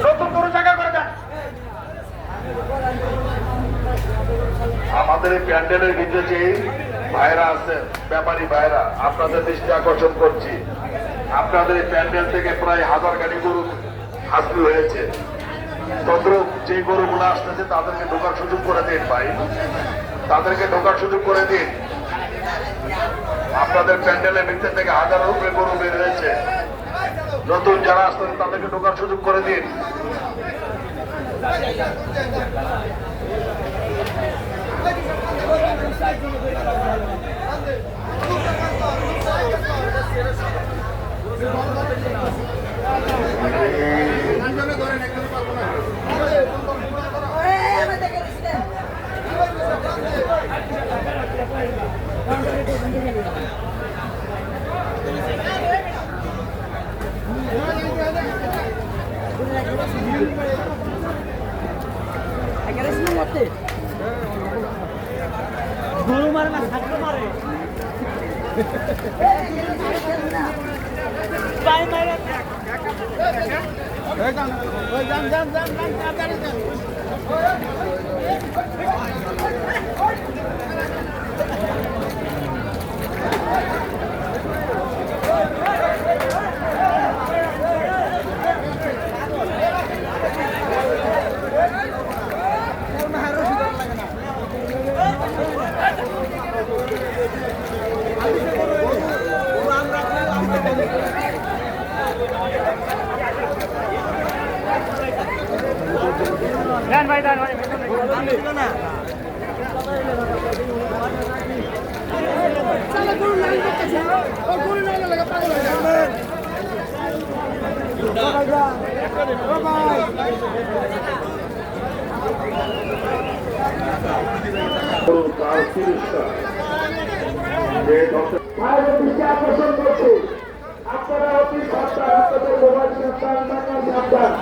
নতুন গরু জায়গা করে দেন। আমাদের এই প্যান্ডেলের ভিতরে যে ভাইরা আছে, ব্যাপারী ভাইরা, আপনাদের দৃষ্টি আকর্ষণ করছি, আপনাদের এই প্যান্ডেল থেকে প্রায় 1000 গাড়ি গরু হাসিল হয়েছে। তদ্রুপ যে গরুগুলো আসতেছে তাদেরকে ঢোকার সুযোগ করে দিন ভাই, তাদেরকে ঢোকার সুযোগ করে দিন। আপনাদের প্যান্ডেলের ভিতর থেকে 1000 উপরে গরু বের হয়েছে, নতুন যারা আসতেছে তাদেরকে ঢোকার সুযোগ করে দিন। গরু মারে না, ছাগল মারে। দেন ভাই, দেন ভাই, না চলো গরু লাইন করতেছে, ও গরু লাইন লাগা পাগল হয়ে যাবে। ও ভাই আপনারা অতি সাবধান, আপনাদের মোবাইল সাবধান, টাকা সাবধান।